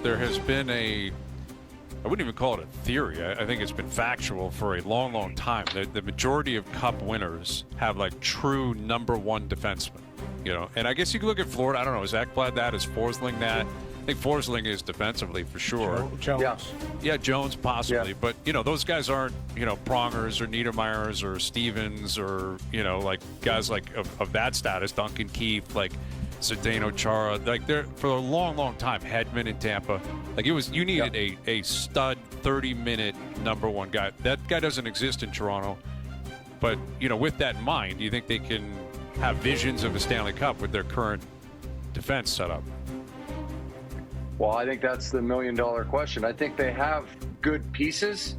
there has been I wouldn't even call it a theory. I think it's been factual for a long, long time that the majority of Cup winners have like true number one defensemen. You know, and I guess you could look at Florida. I don't know. Is Ekblad that? Is Forsling that? I think Forsling is defensively for sure. Jones. Yeah, Jones possibly. Yeah. But, you know, those guys aren't, you know, Prongers or Niedermeyers or Stevens or, you know, like guys like of that status, Duncan Keith, like Zdeno Chara. Like they're for a long, long time, Hedman in Tampa. Like you needed a stud 30-minute number one guy. That guy doesn't exist in Toronto. But, you know, with that in mind, do you think they can have visions of a Stanley Cup with their current defense setup? Well, I think that's the million-dollar question. I think they have good pieces.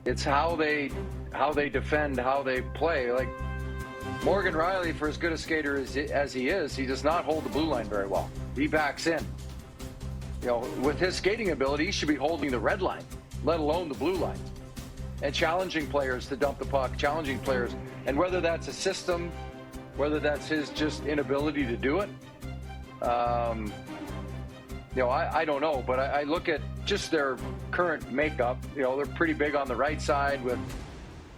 It's how they defend, how they play. Like Morgan Rielly, for as good a skater as he is, he does not hold the blue line very well. He backs in. You know, with his skating ability, he should be holding the red line, let alone the blue line, and challenging players to dump the puck, challenging players. And whether that's a system, whether that's his just inability to do it, you know, I don't know, but I look at just their current makeup. You know, they're pretty big on the right side with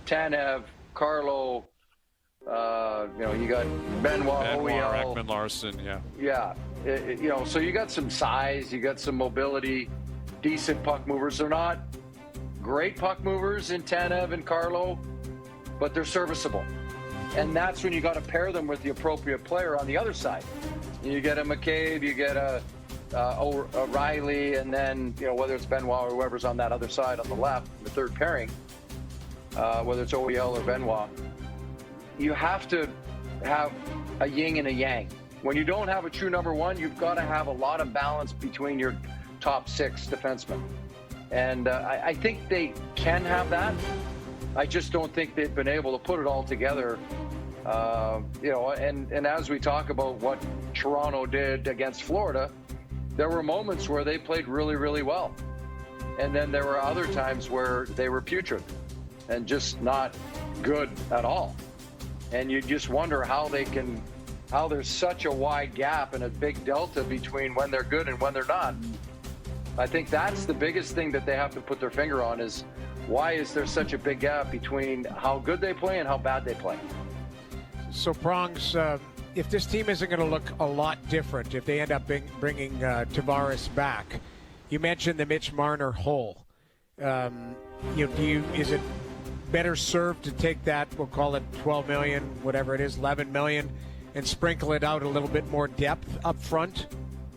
Tanev, Carlo. You know, you got Benoit, OEL, Ekman Larson, yeah. Yeah, you know, so you got some size, you got some mobility, decent puck movers. They're not great puck movers in Tanev and Carlo, but they're serviceable. And that's when you got to pair them with the appropriate player on the other side. You get a McCabe, you get a Riley, and then, you know, whether it's Benoit or whoever's on that other side on the left, the third pairing, whether it's OEL or Benoit, you have to have a yin and a yang. When you don't have a true number one, you've got to have a lot of balance between your top six defensemen. And I think they can have that. I just don't think they've been able to put it all together. You know, and as we talk about what Toronto did against Florida, there were moments where they played really, really well. And then there were other times where they were putrid and just not good at all. And you just wonder how there's such a wide gap and a big delta between when they're good and when they're not. I think that's the biggest thing that they have to put their finger on is why is there such a big gap between how good they play and how bad they play? So, Prongs, if this team isn't going to look a lot different, if they end up bringing Tavares back, you mentioned the Mitch Marner hole. You know, is it better served to take that, we'll call it 12 million, whatever it is, 11 million, and sprinkle it out a little bit more depth up front?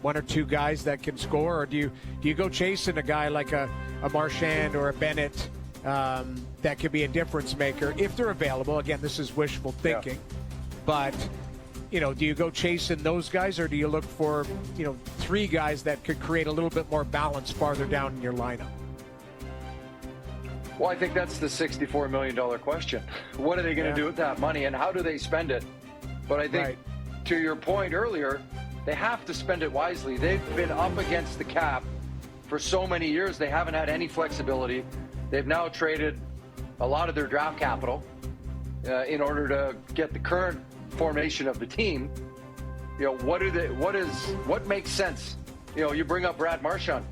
One or two guys that can score, or do you go chasing a guy like a Marchand or a Bennett that could be a difference maker if they're available? Again, this is wishful thinking, but you know, do you go chasing those guys, or do you look for, you know, three guys that could create a little bit more balance farther down in your lineup? Well, I think that's the $64 million question. What are they going to do with that money, and how do they spend it? But I think, to your point earlier, they have to spend it wisely. They've been up against the cap for so many years. They haven't had any flexibility. They've now traded a lot of their draft capital in order to get the current formation of the team. You know, what makes sense? You know, you bring up Brad Marchand.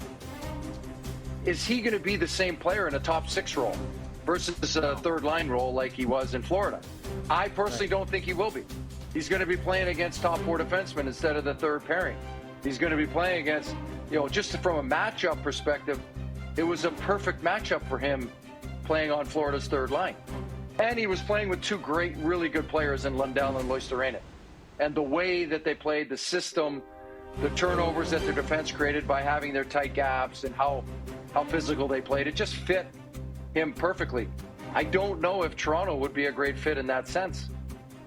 Is he going to be the same player in a top six role versus a third line role like he was in Florida? I personally don't think he will be. He's going to be playing against top four defensemen instead of the third pairing. He's going to be playing against, you know, just from a matchup perspective, it was a perfect matchup for him playing on Florida's third line. And he was playing with two great, really good players in Lundell and Luostarinen. And the way that they played, the system, the turnovers that their defense created by having their tight gaps and how physical they played, it just fit him perfectly. I don't know if Toronto would be a great fit in that sense,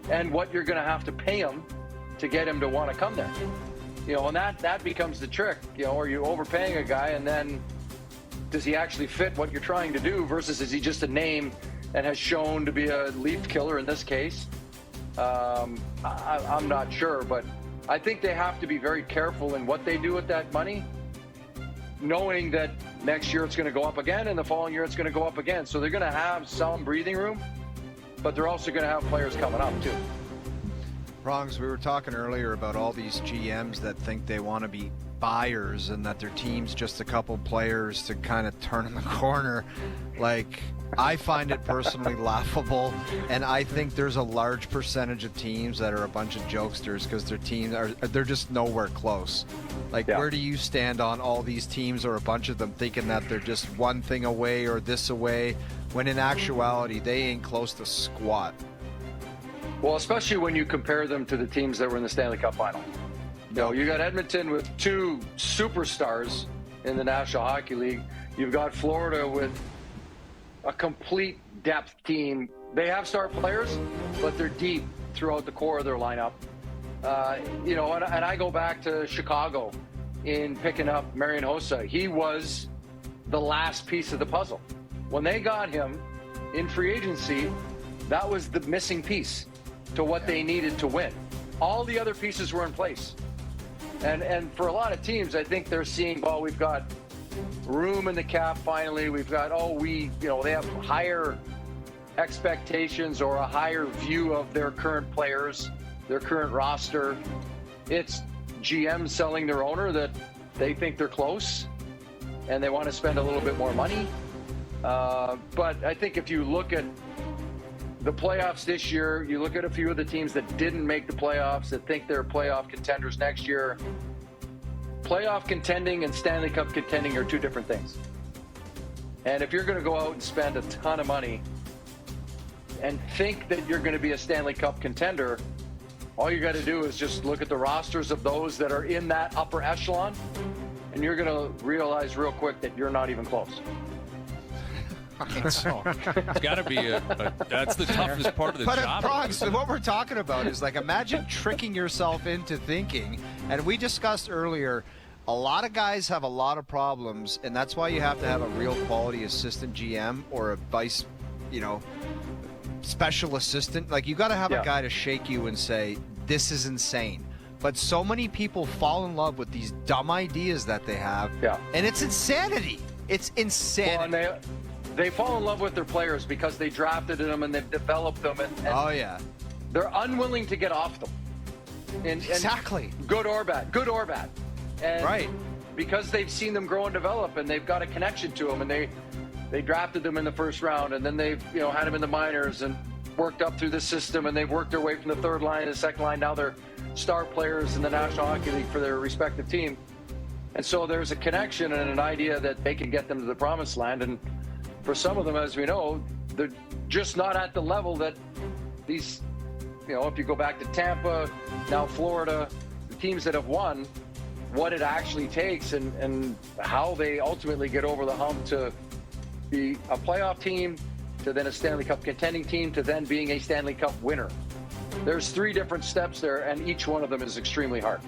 and what you're going to have to pay him to get him to want to come there. You know, and that becomes the trick. You know, are you overpaying a guy, and then does he actually fit what you're trying to do, versus is he just a name and has shown to be a leaf killer in this case? I'm not sure, but I think they have to be very careful in what they do with that money, knowing that next year it's going to go up again and the following year it's going to go up again. So they're going to have some breathing room, but they're also going to have players coming up too. Prongs, we were talking earlier about all these GMs that think they want to be buyers and that their team's just a couple players to kind of turn the corner. Like, I find it personally laughable, and I think there's a large percentage of teams that are a bunch of jokesters because their teams they're just nowhere close. Like, where do you stand on all these teams, or a bunch of them thinking that they're just one thing away or this away, when in actuality they ain't close to squat? Well, especially when you compare them to the teams that were in the Stanley Cup final. You know, you got Edmonton with 2 superstars in the National Hockey League. You've got Florida with a complete depth team. They have star players, but they're deep throughout the core of their lineup. You know, and I go back to Chicago in picking up Marian Hossa. He was the last piece of the puzzle. When they got him in free agency, that was the missing piece to what they needed to win. All the other pieces were in place. And for a lot of teams, I think they're seeing, well, we've got room in the cap finally. We've got, they have higher expectations or a higher view of their current players, their current roster. It's GM selling their owner that they think they're close and they want to spend a little bit more money. But I think if you look at the playoffs this year, you look at a few of the teams that didn't make the playoffs that think they're playoff contenders next year. Playoff contending and Stanley Cup contending are 2 different things. And if you're going to go out and spend a ton of money and think that you're going to be a Stanley Cup contender, all you got to do is just look at the rosters of those that are in that upper echelon, and you're going to realize real quick that you're not even close. So, it's got to be that's the toughest part of the job. But so what we're talking about is, like, imagine tricking yourself into thinking, and we discussed earlier, a lot of guys have a lot of problems, and that's why you have to have a real quality assistant GM or a vice, special assistant. Like, you got to have a guy to shake you and say, this is insane. But so many people fall in love with these dumb ideas that they have, and it's insanity. It's insanity. Well, and they fall in love with their players because they drafted them and they've developed them, and they're unwilling to get off them. And exactly. Good or bad. And because they've seen them grow and develop, and they've got a connection to them, and they drafted them in the first round, and then they've had them in the minors and worked up through the system, and they've worked their way from the third line to the second line. Now they're star players in the National Hockey League for their respective team. And so there's a connection and an idea that they can get them to the promised land. And for some of them, as we know, they're just not at the level that these, if you go back to Tampa, now Florida, the teams that have won, what it actually takes and how they ultimately get over the hump to be a playoff team, to then a Stanley Cup contending team, to then being a Stanley Cup winner. There's 3 different steps there, and each one of them is extremely hard.